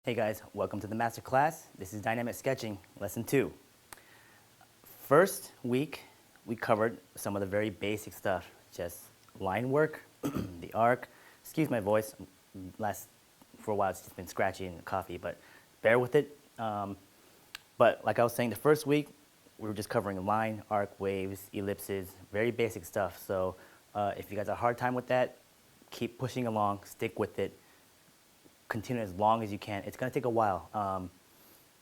Hey guys, welcome to the master class. This is Dynamic Sketching, Lesson 2. First week, we covered some of the very basic stuff, just line work, the arc. Excuse my voice, for a while it's just been scratchy and coffee, but bear with it. But like I was saying, the first week, we were just covering line, arc, waves, ellipses, very basic stuff. So if you guys have a hard time with that, keep pushing along, stick with it. Continue as long as you can. It's going to take a while.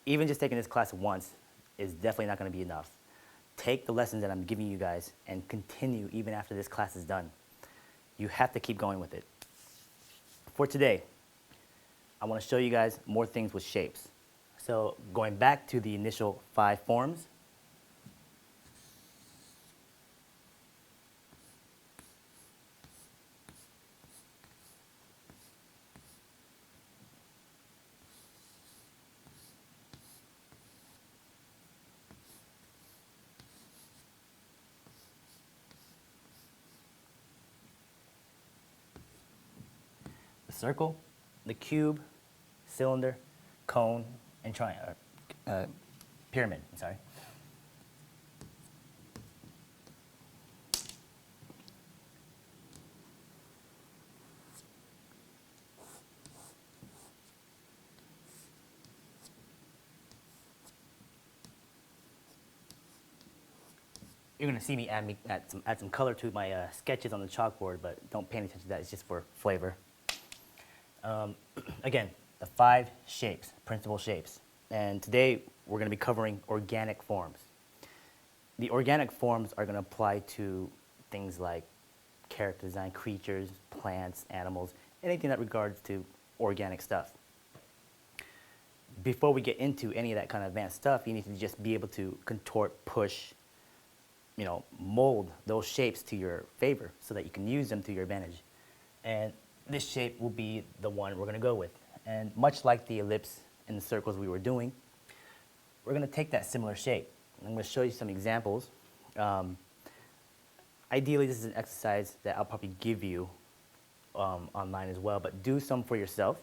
Even just taking this class once is definitely not going to be enough. Take the lessons that I'm giving you guys and continue even after this class is done. You have to keep going with it. For today, I want to show you guys more things with shapes. So going back to the initial 5 forms, the circle, the cube, cylinder, cone, and pyramid. I'm sorry. You're going to see me add some color to my sketches on the chalkboard, but don't pay any attention to that. It's just for flavor. Again, the 5 shapes, principal shapes. And today, we're going to be covering organic forms. The organic forms are going to apply to things like character design, creatures, plants, animals, anything that regards to organic stuff. Before we get into any of that kind of advanced stuff, you need to just be able to contort, push, mold those shapes to your favor so that you can use them to your advantage. And this shape will be the one we're going to go with. And much like the ellipse and the circles we were doing, we're going to take that similar shape. I'm going to show you some examples. Ideally, this is an exercise that I'll probably give you online as well, but do some for yourself.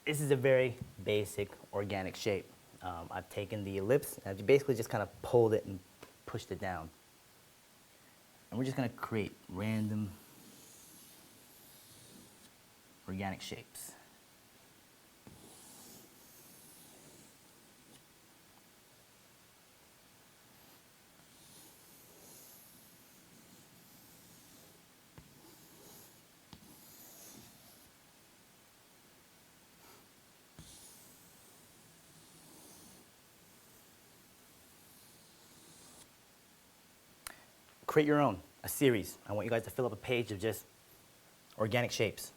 This is a very basic organic shape. I've taken the ellipse and I've basically just kind of pulled it and pushed it down. And we're just going to create random organic shapes. Create your own, a series. I want you guys to fill up a page of just organic shapes.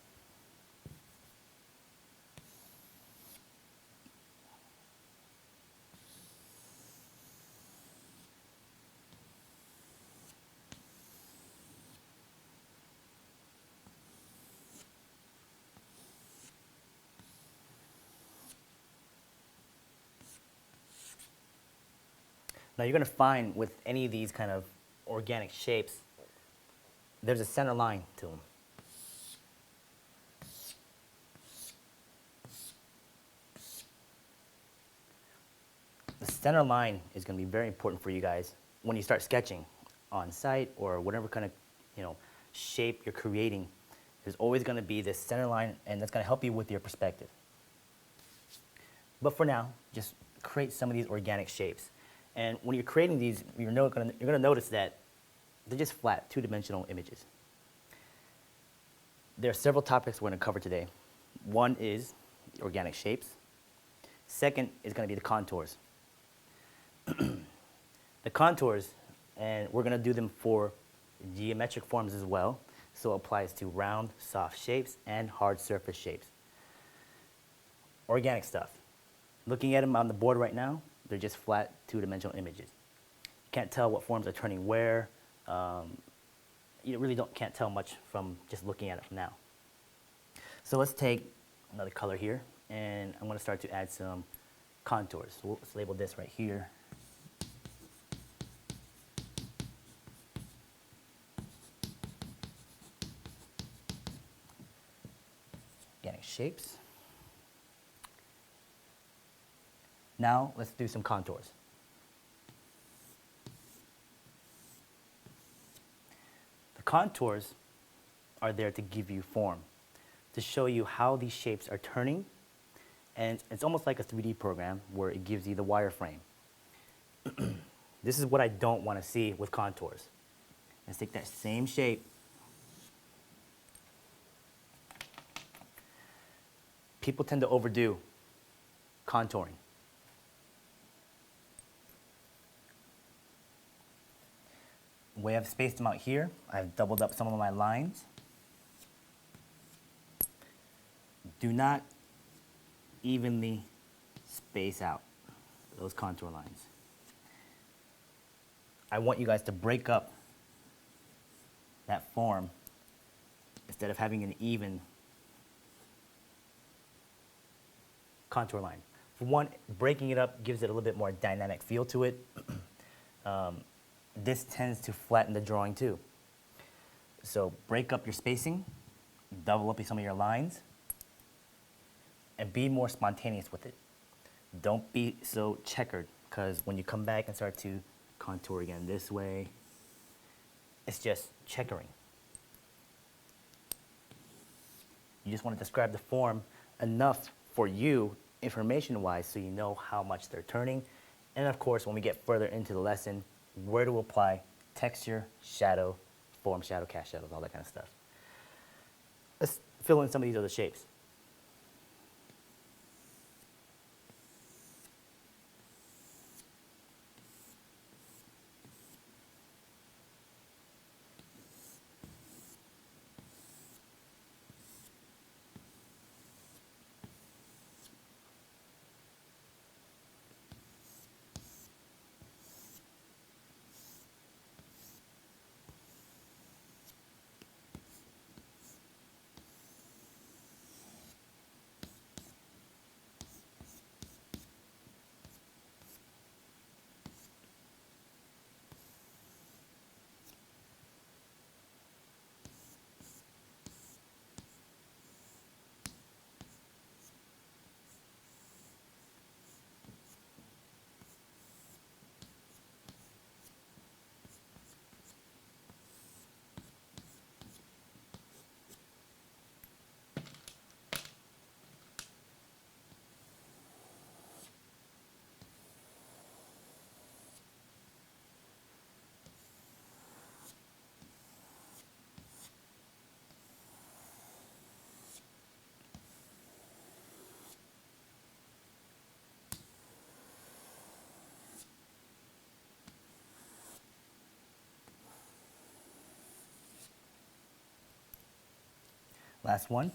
Now you're going to find with any of these kind of organic shapes, there's a center line to them. The center line is going to be very important for you guys when you start sketching on site or whatever kind of shape you're creating. There's always going to be this center line, and that's going to help you with your perspective. But for now, just create some of these organic shapes. And when you're creating these, you're going to notice that they're just flat, two-dimensional images. There are several topics we're going to cover today. One is the organic shapes. Second is going to be the contours. The contours, and we're going to do them for geometric forms as well, so it applies to round, soft shapes and hard surface shapes. Organic stuff. Looking at them on the board right now, they're just flat, two-dimensional images. You can't tell what forms are turning where. You really can't tell much from just looking at it from now. So let's take another color here, and I'm going to start to add some contours. So let's label this right here. organic shapes. Now let's do some contours. The contours are there to give you form, to show you how these shapes are turning, and it's almost like a 3D program where it gives you the wireframe. This is what I don't want to see with contours. Let's take that same shape. People tend to overdo contouring. The way I've spaced them out here, I've doubled up some of my lines. Do not evenly space out those contour lines. I want you guys to break up that form instead of having an even contour line. For one, breaking it up gives it a little bit more dynamic feel to it. This tends to flatten the drawing too. So break up your spacing, double up some of your lines, and be more spontaneous with it. Don't be so checkered, because when you come back and start to contour again this way, it's just checkering. You just want to describe the form enough for you, information-wise, so you know how much they're turning. And of course, when we get further into the lesson, where to apply texture, shadow, form, shadow, cast shadows, all that kind of stuff. Let's fill in some of these other shapes. Last one.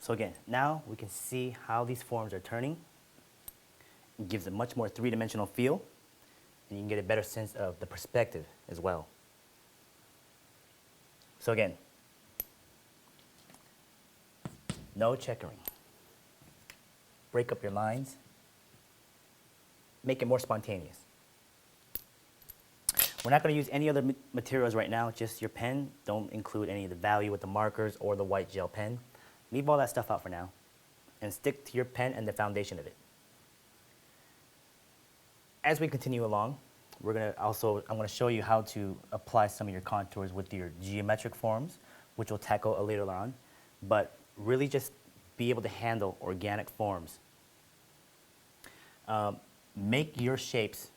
So again, now we can see how these forms are turning. It gives a much more three-dimensional feel, and you can get a better sense of the perspective as well. So again, no checkering. Break up your lines. Make it more spontaneous. We're not going to use any other materials right now, just your pen. Don't include any of the value with the markers or the white gel pen. Leave all that stuff out for now, and stick to your pen and the foundation of it. As we continue along, I'm going to show you how to apply some of your contours with your geometric forms, which we'll tackle later on, but really just be able to handle organic forms. Make your shapes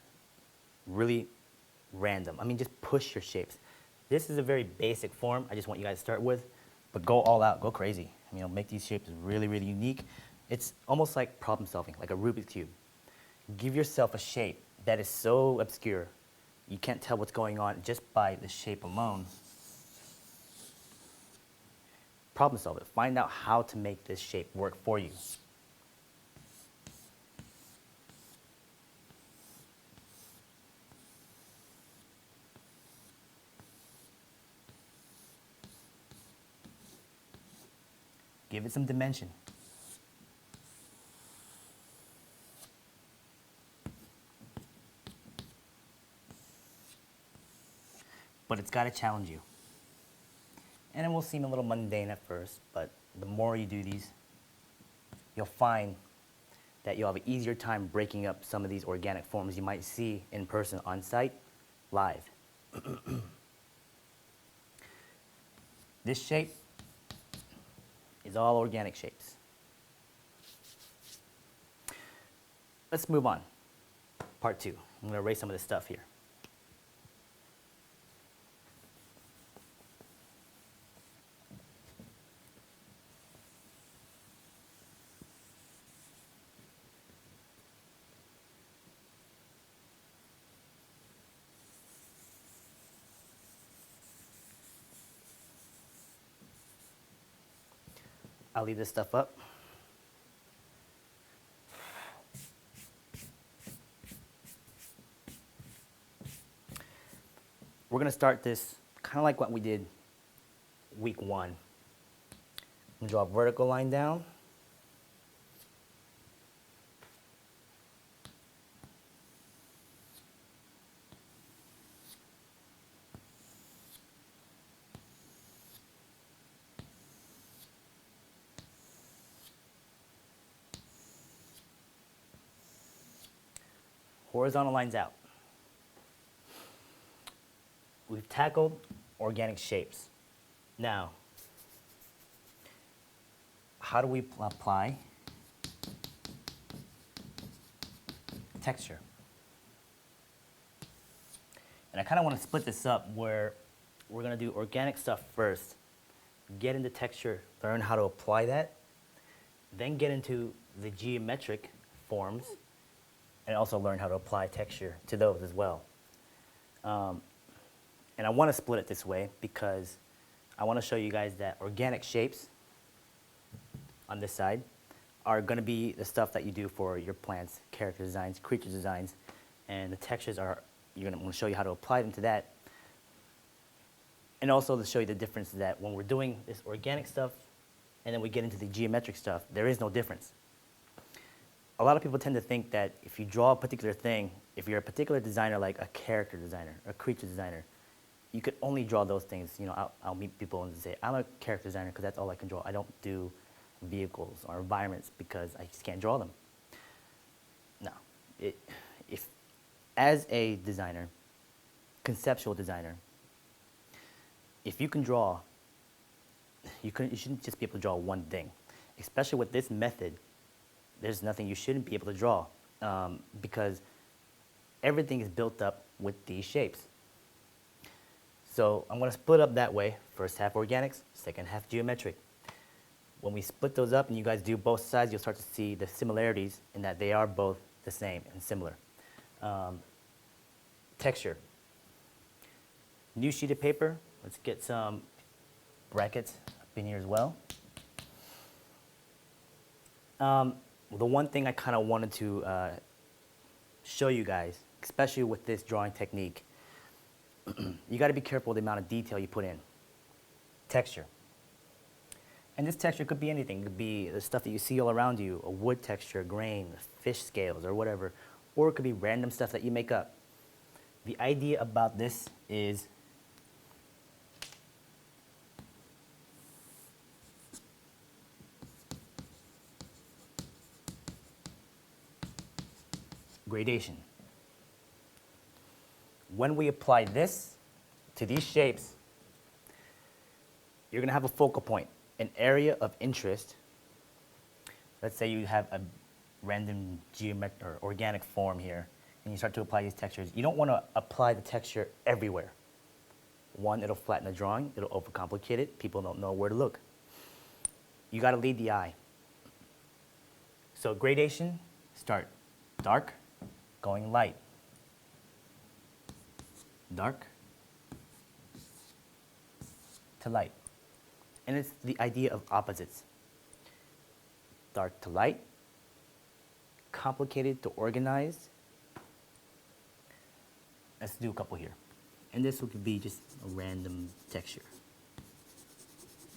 really random. I mean, just push your shapes. This is a very basic form I just want you guys to start with, but go all out, go crazy. You know, make these shapes really, really unique. It's almost like problem solving, like a Rubik's Cube. Give yourself a shape that is so obscure, you can't tell what's going on just by the shape alone. Problem solve it. Find out how to make this shape work for you. Give it some dimension. but it's got to challenge you. And it will seem a little mundane at first, but the more you do these, you'll find that you'll have an easier time breaking up some of these organic forms you might see in person on site, live. This shape is all organic shapes. Let's move on. Part 2. I'm going to erase some of this stuff here. I'll leave this stuff up. We're going to start this kind of like what we did week 1. I'm going to draw a vertical line down. Horizontal lines out. We've tackled organic shapes. Now, how do we apply texture? And I kind of want to split this up where we're going to do organic stuff first, get into texture, learn how to apply that, then get into the geometric forms, and also learn how to apply texture to those as well. And I want to split it this way because I want to show you guys that organic shapes on this side are going to be the stuff that you do for your plants, character designs, creature designs, and the textures are, I'm going to show you how to apply them to that. And also to show you the difference that when we're doing this organic stuff and then we get into the geometric stuff, there is no difference. A lot of people tend to think that if you draw a particular thing, if you're a particular designer like a character designer, a creature designer, you could only draw those things. You know, I'll meet people and say, I'm a character designer because that's all I can draw. I don't do vehicles or environments because I just can't draw them. No. If as a designer, conceptual designer, if you can draw, you shouldn't just be able to draw one thing. Especially with this method, there's nothing you shouldn't be able to draw because everything is built up with these shapes. So I'm going to split up that way. First half organics, second half geometric. When we split those up and you guys do both sides, you'll start to see the similarities in that they are both the same and similar. Texture. New sheet of paper. Let's get some brackets up in here as well. The one thing I kind of wanted to show you guys, especially with this drawing technique, you got to be careful with the amount of detail you put in. Texture. And this texture could be anything. It could be the stuff that you see all around you, a wood texture, grain, fish scales, or whatever. Or it could be random stuff that you make up. The idea about this is gradation. When we apply this to these shapes, you're going to have a focal point, an area of interest. Let's say you have a random geometric or organic form here, and you start to apply these textures. You don't want to apply the texture everywhere. One, it'll flatten the drawing, it'll overcomplicate it, people don't know where to look. You got to lead the eye. So gradation, start dark, going light. Dark to light. And it's the idea of opposites. Dark to light, complicated to organized. Let's do a couple here. And this could be just a random texture.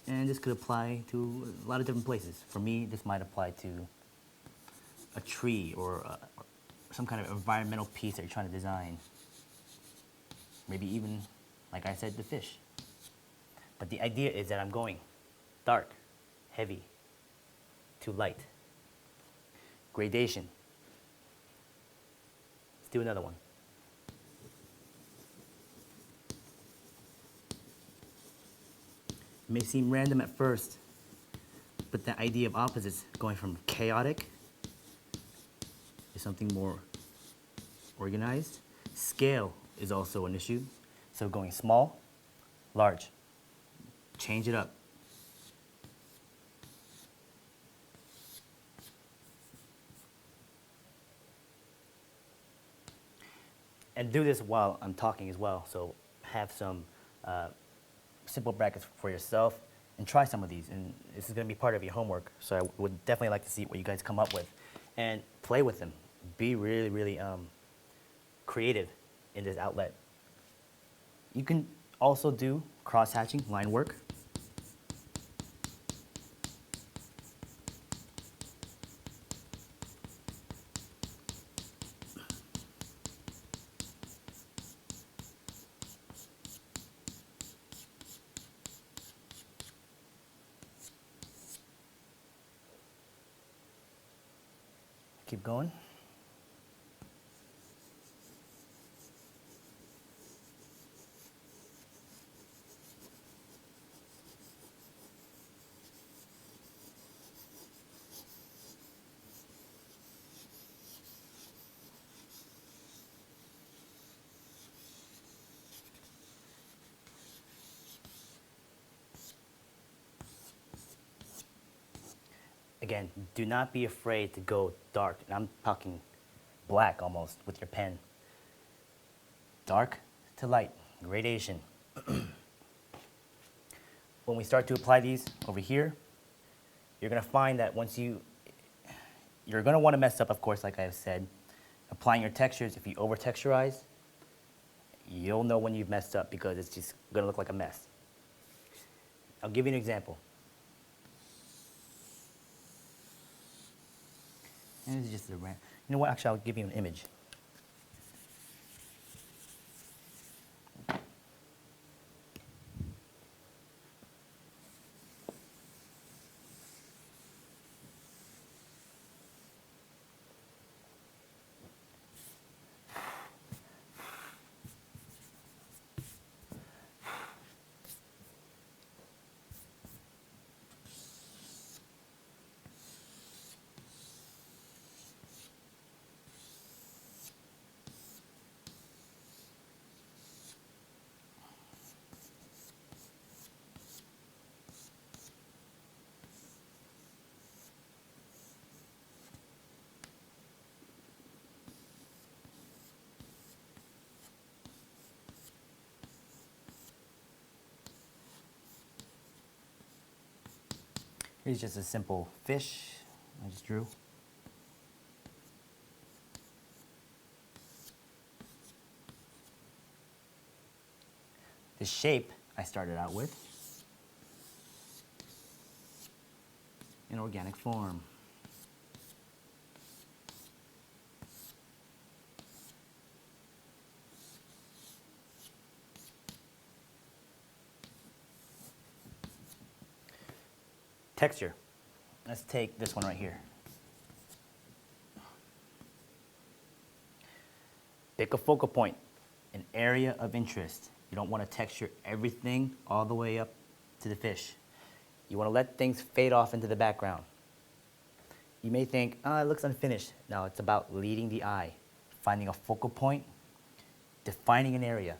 And this could apply to a lot of different places. For me, this might apply to a tree or some kind of environmental piece that you're trying to design. Maybe even like I said, the fish. But the idea is that I'm going dark, heavy, to light. Gradation. Let's do another one. It may seem random at first, but the idea of opposites, going from chaotic is something more organized. Scale is also an issue. So going small, large. Change it up. And do this while I'm talking as well. So have some simple brackets for yourself and try some of these. And this is going to be part of your homework. So I would definitely like to see what you guys come up with. And play with them. Be really, really creative in this outlet. You can also do cross-hatching, line work. Keep going. Again, do not be afraid to go dark. And I'm talking black almost with your pen. Dark to light, gradation. When we start to apply these over here, you're going to find that you're going to want to mess up, of course, like I've said. Applying your textures, if you over texturize, you'll know when you've messed up because it's just going to look like a mess. I'll give you an example. And this is just a rant. You know what? Actually, I'll give you an image. Here's just a simple fish I just drew. The shape I started out with in organic form. Texture. Let's take this one right here. Pick a focal point, an area of interest. You don't want to texture everything all the way up to the fish. You want to let things fade off into the background. You may think, it looks unfinished. No, it's about leading the eye, finding a focal point, defining an area.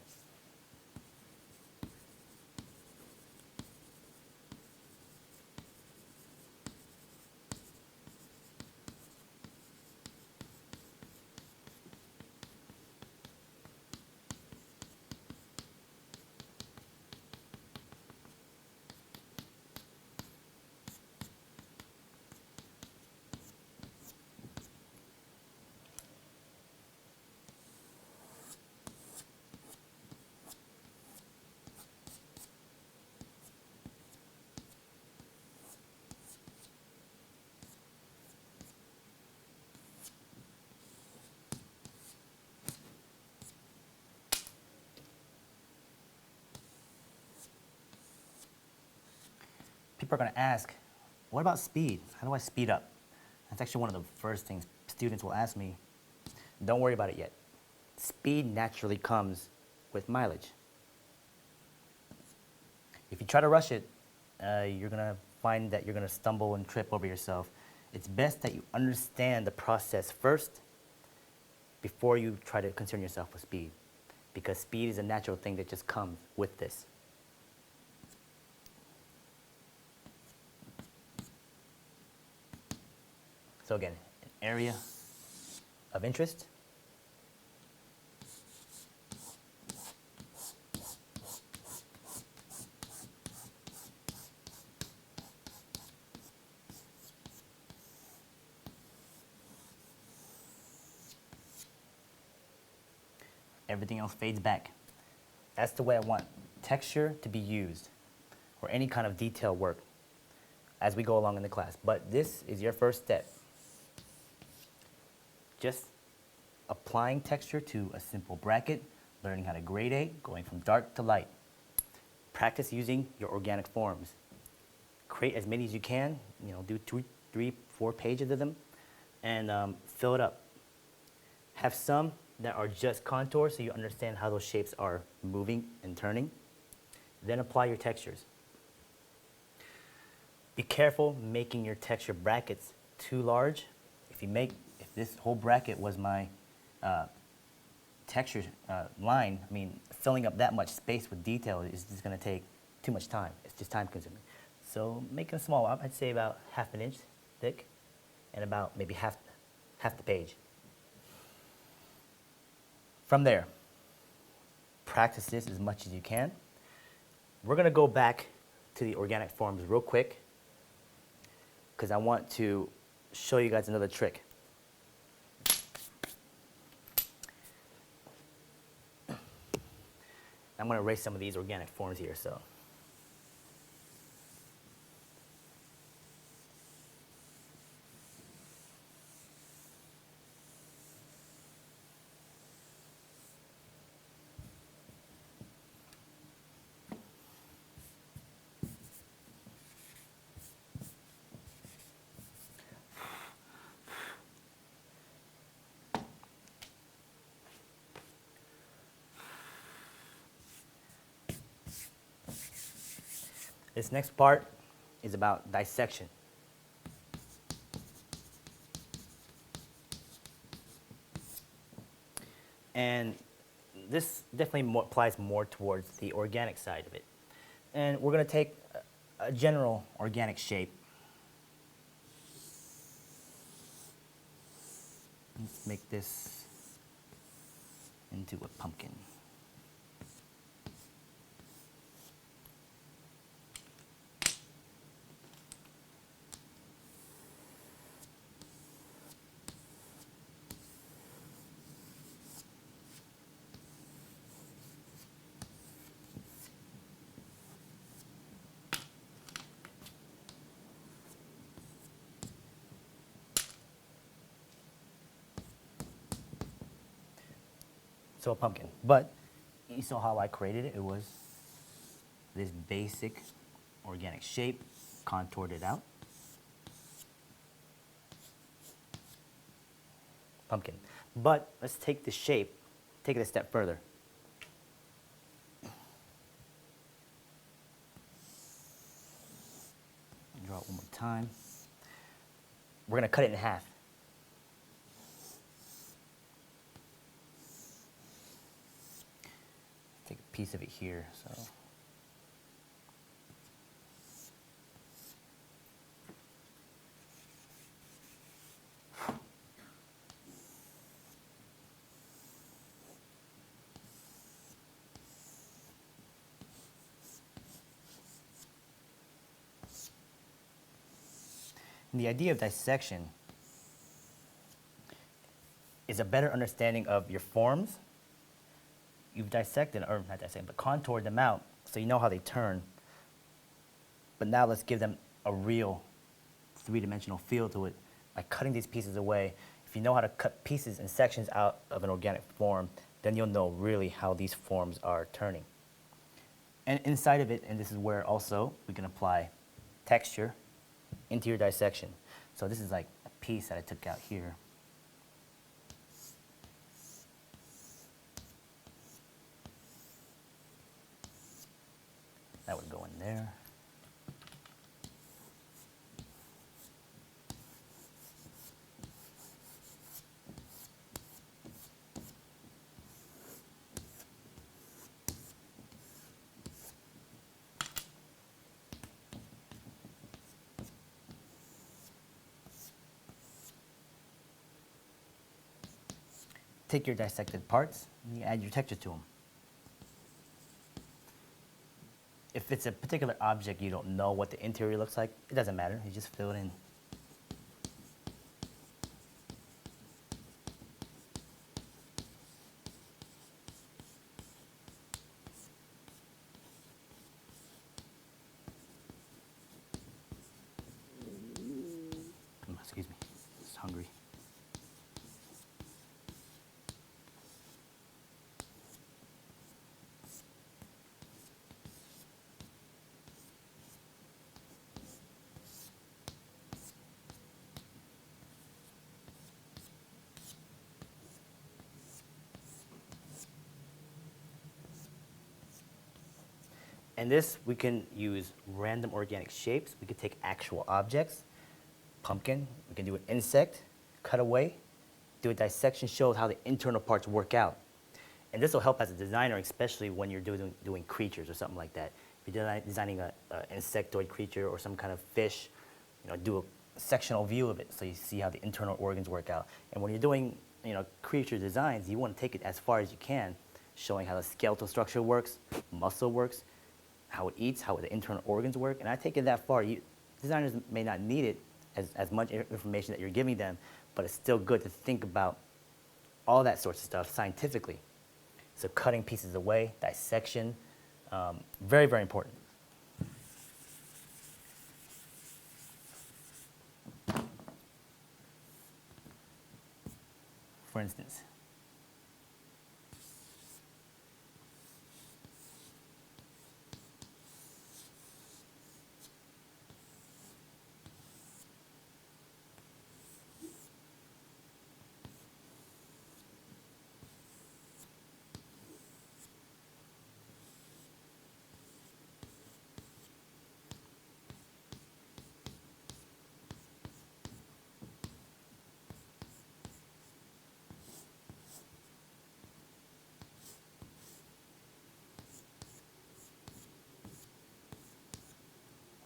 people are going to ask, what about speed? How do I speed up? That's actually one of the first things students will ask me. Don't worry about it yet. Speed naturally comes with mileage. If you try to rush it, you're going to find that you're going to stumble and trip over yourself. It's best that you understand the process first before you try to concern yourself with speed, because speed is a natural thing that just comes with this. So again, an area of interest. Everything else fades back. That's the way I want texture to be used, or any kind of detail work as we go along in the class. But this is your first step. Just applying texture to a simple bracket, learning how to gradate, going from dark to light. Practice using your organic forms. Create as many as you can, do 2, 3, 4 pages of them, and fill it up. Have some that are just contours so you understand how those shapes are moving and turning. Then apply your textures. Be careful making your texture brackets too large. If this whole bracket was my texture line, filling up that much space with detail is just going to take too much time. It's just time consuming. So make them small. I'd say about 1/2 inch thick and about maybe half the page. From there, practice this as much as you can. We're going to go back to the organic forms real quick because I want to show you guys another trick. I'm going to erase some of these organic forms here. This next part is about dissection. And this definitely applies more towards the organic side of it. And we're going to take a general organic shape. Let's make this into a pumpkin. So a pumpkin. But you saw how I created it. It was this basic organic shape, contoured it out. Pumpkin. But let's take the shape, take it a step further. Draw it one more time. We're going to cut it in half. Take a piece of it here. And the idea of dissection is a better understanding of your forms. You've dissected, or not dissected, but contoured them out so you know how they turn. But now let's give them a real three-dimensional feel to it by cutting these pieces away. If you know how to cut pieces and sections out of an organic form, then you'll know really how these forms are turning. And inside of it, and this is where also we can apply texture, interior dissection. So this is like a piece that I took out here. That would go in there. Take your dissected parts and you add your texture to them. If it's a particular object you don't know what the interior looks like, it doesn't matter. You just fill it in. Excuse me, just hungry. And this, we can use random organic shapes. We could take actual objects, pumpkin, we can do an insect, cut away, do a dissection, show how the internal parts work out. And this will help as a designer, especially when you're doing creatures or something like that. If you're designing an insectoid creature or some kind of fish, do a sectional view of it so you see how the internal organs work out. And when you're doing creature designs, you want to take it as far as you can, showing how the skeletal structure works, muscle works, how it eats, how the internal organs work. And I take it that far. Designers may not need it as much information that you're giving them, but it's still good to think about all that sorts of stuff scientifically. So cutting pieces away, dissection, very, very important. For instance,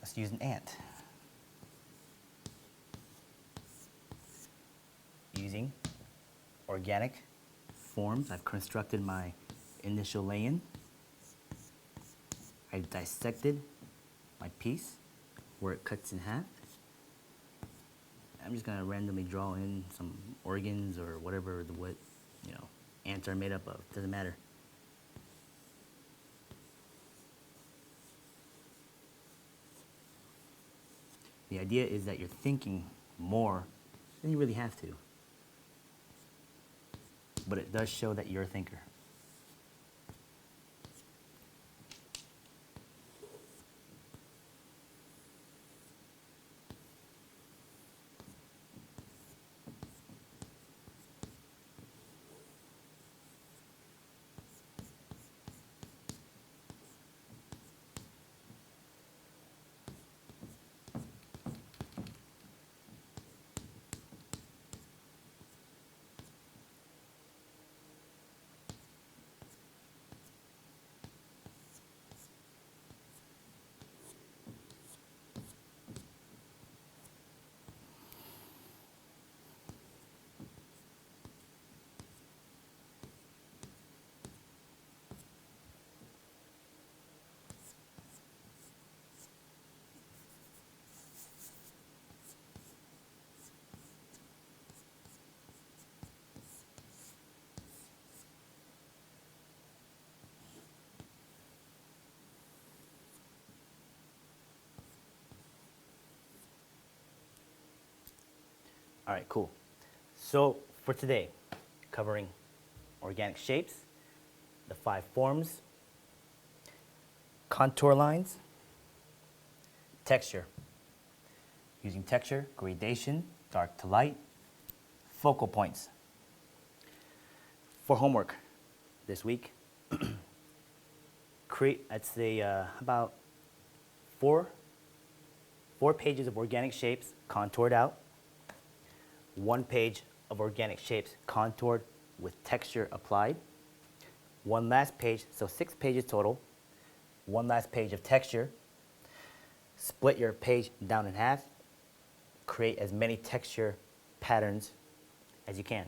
let's use an ant. Using organic forms, I've constructed my initial lay-in. I've dissected my piece where it cuts in half. I'm just gonna randomly draw in some organs or whatever ants are made up of. Doesn't matter. The idea is that you're thinking more than you really have to. But it does show that you're a thinker. All right, cool. So for today, covering organic shapes, the 5 forms, contour lines, texture, using texture, gradation, dark to light, focal points. For homework this week, create, I'd say, about four pages of organic shapes contoured out, 1 page of organic shapes contoured with texture applied, 1 last page, so 6 pages total, 1 last page of texture. Split your page down in half, create as many texture patterns as you can.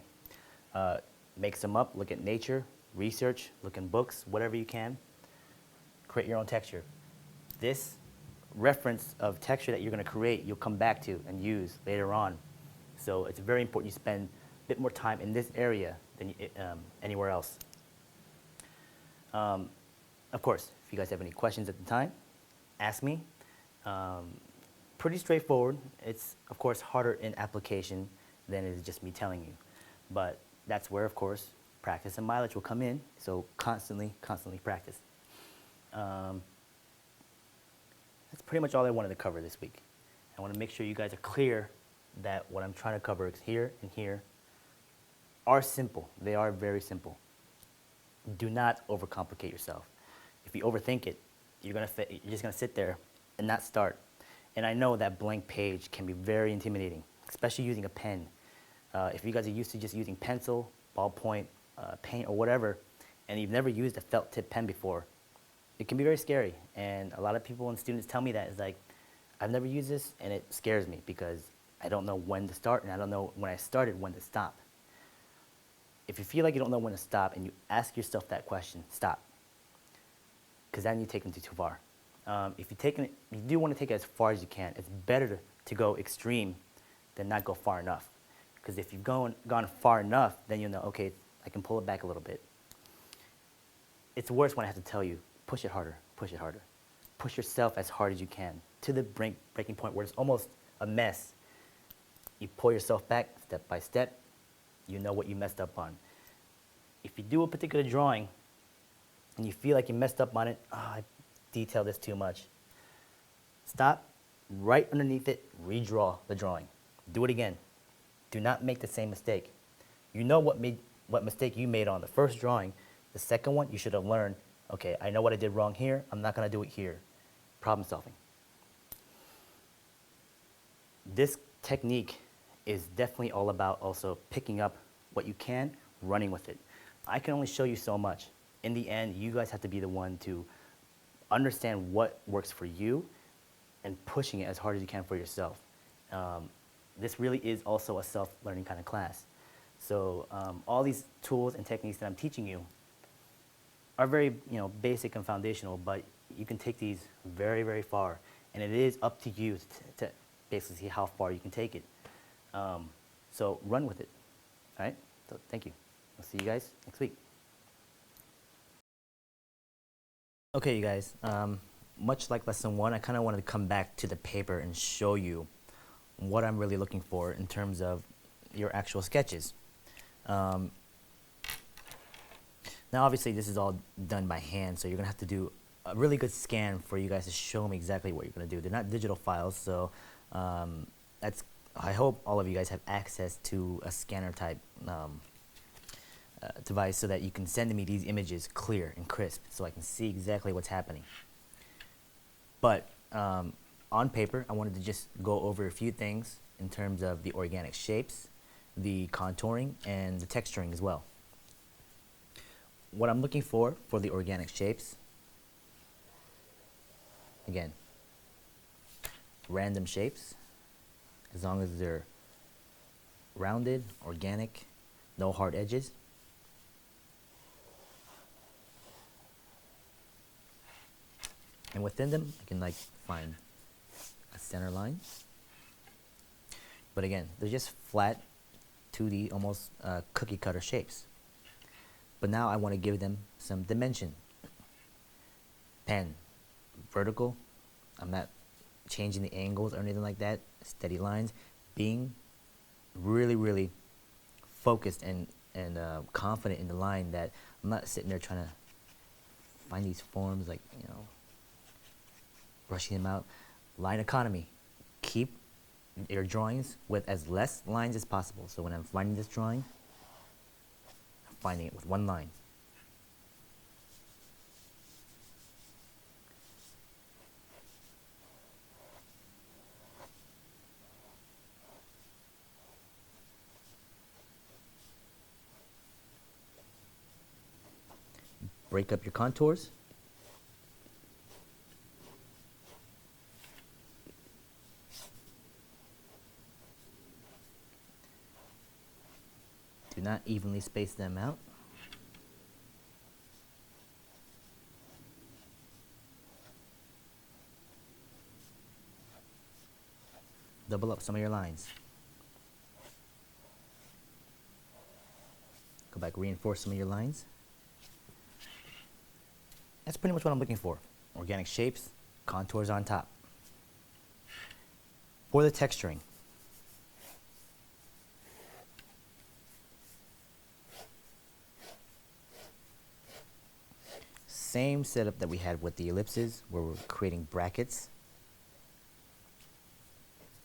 Mix them up, look at nature, research, look in books, whatever you can. Create your own texture. This reference of texture that you're going to create, you'll come back to and use later on. So it's very important you spend a bit more time in this area than anywhere else. Of course, if you guys have any questions at the time, ask me. Pretty straightforward. It's, of course, harder in application than it is just me telling you. But that's where, of course, practice and mileage will come in. So constantly practice. That's pretty much all I wanted to cover this week. I want to make sure you guys are clear that what I'm trying to cover is here and here are simple. They are very simple. Do not overcomplicate yourself. If you overthink it, you're just going to sit there and not start. And I know that blank page can be very intimidating, especially using a pen. If you guys are used to just using pencil, ballpoint, paint, or whatever, and you've never used a felt tip pen before, it can be very scary. And a lot of people and students tell me that. It's like, I've never used this, and it scares me because I don't know when to start, and I don't know when I started when to stop. If you feel like you don't know when to stop and you ask yourself that question, stop. Because then you're taking it too far. If you do want to take it as far as you can. It's better to go extreme than not go far enough. Because if you've gone far enough, then you'll know, okay, I can pull it back a little bit. It's worse when I have to tell you, push it harder, push it harder. Push yourself as hard as you can to the breaking point where it's almost a mess. You pull yourself back step by step. You know what you messed up on. If you do a particular drawing and you feel like you messed up on it, I detailed this too much. Stop, right underneath it, redraw the drawing. Do it again. Do not make the same mistake. You know what mistake you made on the first drawing. The second one, you should have learned, okay, I know what I did wrong here. I'm not going to do it here. Problem solving. This technique is definitely all about also picking up what you can, running with it. I can only show you so much. In the end, you guys have to be the one to understand what works for you and pushing it as hard as you can for yourself. This really is also a self-learning kind of class. So all these tools and techniques that I'm teaching you are very basic and foundational, but you can take these very, very far. And it is up to you to basically see how far you can take it. So run with it. All right? So thank you. I'll see you guys next week. Okay, you guys. Much like lesson 1, I kind of wanted to come back to the paper and show you what I'm really looking for in terms of your actual sketches. Now, obviously, this is all done by hand, so you're going to have to do a really good scan for you guys to show me exactly what you're going to do. They're not digital files, so I hope all of you guys have access to a scanner type device so that you can send me these images clear and crisp so I can see exactly what's happening. But on paper, I wanted to just go over a few things in terms of the organic shapes, the contouring, and the texturing as well. What I'm looking for the organic shapes, again, random shapes, as long as they're rounded, organic, no hard edges. And within them, I can find a center line. But again, they're just flat, 2D, almost cookie cutter shapes. But now I want to give them some dimension. Pen, vertical. I'm not changing the angles or anything like that. Steady lines. Being really, really focused and confident in the line that I'm not sitting there trying to find these forms brushing them out. Line economy. Keep your drawings with as less lines as possible. So when I'm finding this drawing, I'm finding it with one line. Break up your contours. Do not evenly space them out. Double up some of your lines. Go back, reinforce some of your lines. That's pretty much what I'm looking for. Organic shapes, contours on top. For the texturing, same setup that we had with the ellipses, where we're creating brackets.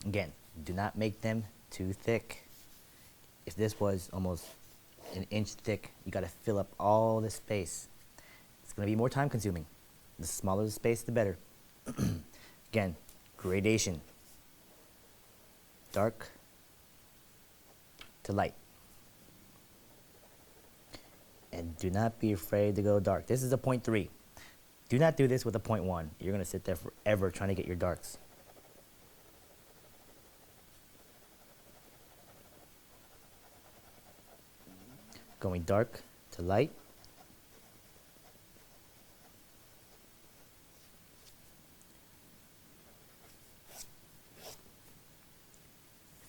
Again, do not make them too thick. If this was almost an inch thick, you gotta fill up all this space. It's gonna be more time consuming. The smaller the space, the better. Again, gradation. Dark to light. And do not be afraid to go dark. This is a 0.3. Do not do this with a 0.1. You're gonna sit there forever trying to get your darks. Going dark to light.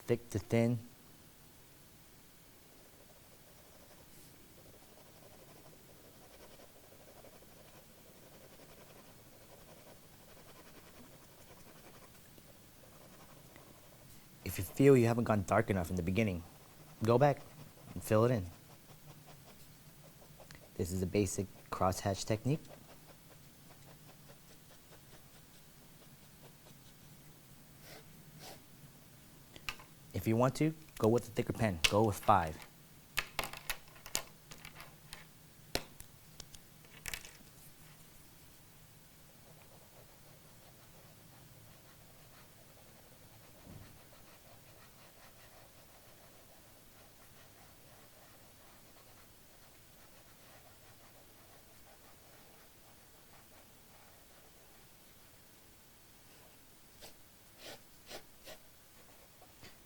Thick to thin. If you feel you haven't gone dark enough in the beginning, go back and fill it in. This is a basic crosshatch technique. If you want to, go with a thicker pen. Go with 5.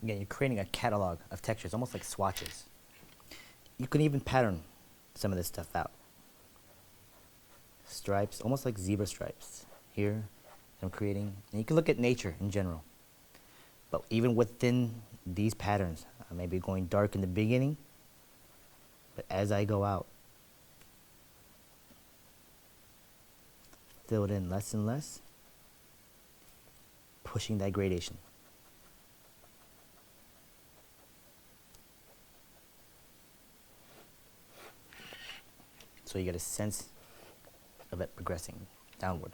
Again, you're creating a catalog of textures, almost like swatches. You can even pattern some of this stuff out. Stripes, almost like zebra stripes. Here, I'm creating, and you can look at nature in general. But even within these patterns, I may be going dark in the beginning, but as I go out, fill it in less and less, pushing that gradation. So you get a sense of it progressing downward.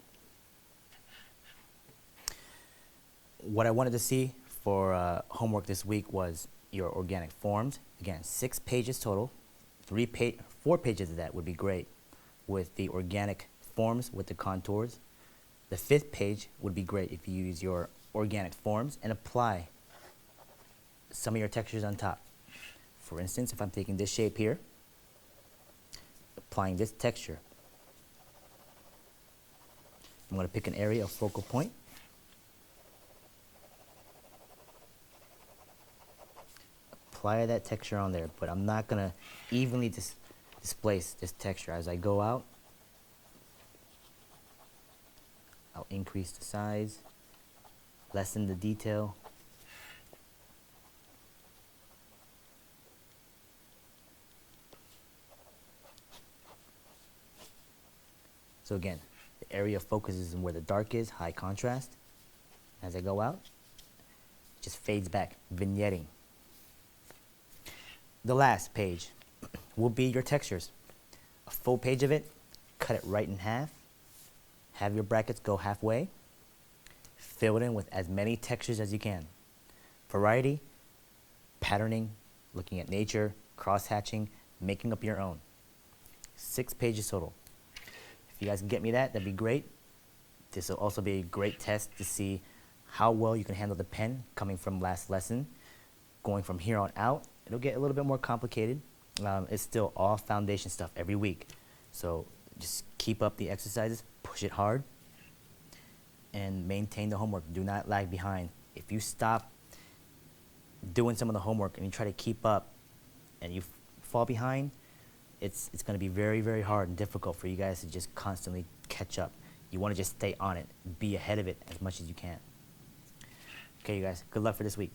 What I wanted to see for homework this week was your organic forms. Again, 6 pages total. 4 pages of that would be great with the organic forms with the contours. The 5th page would be great if you use your organic forms and apply some of your textures on top. For instance, if I'm taking this shape here, applying this texture, I'm going to pick an area of focal point. Apply that texture on there, but I'm not going to evenly displace this texture. As I go out, I'll increase the size, lessen the detail. So again, the area of focus is where the dark is, high contrast. As I go out, it just fades back, vignetting. The last page will be your textures. A full page of it, cut it right in half. Have your brackets go halfway. Fill it in with as many textures as you can. variety, patterning, looking at nature, cross-hatching, making up your own. 6 pages total. If you guys can get me that, that'd be great. This will also be a great test to see how well you can handle the pen coming from last lesson. Going from here on out, it'll get a little bit more complicated. It's still all foundation stuff every week. So just keep up the exercises, push it hard, and maintain the homework. Do not lag behind. If you stop doing some of the homework and you try to keep up and you fall behind, it's going to be very, very hard and difficult for you guys to just constantly catch up. You want to just stay on it, be ahead of it as much as you can. Okay, you guys, good luck for this week.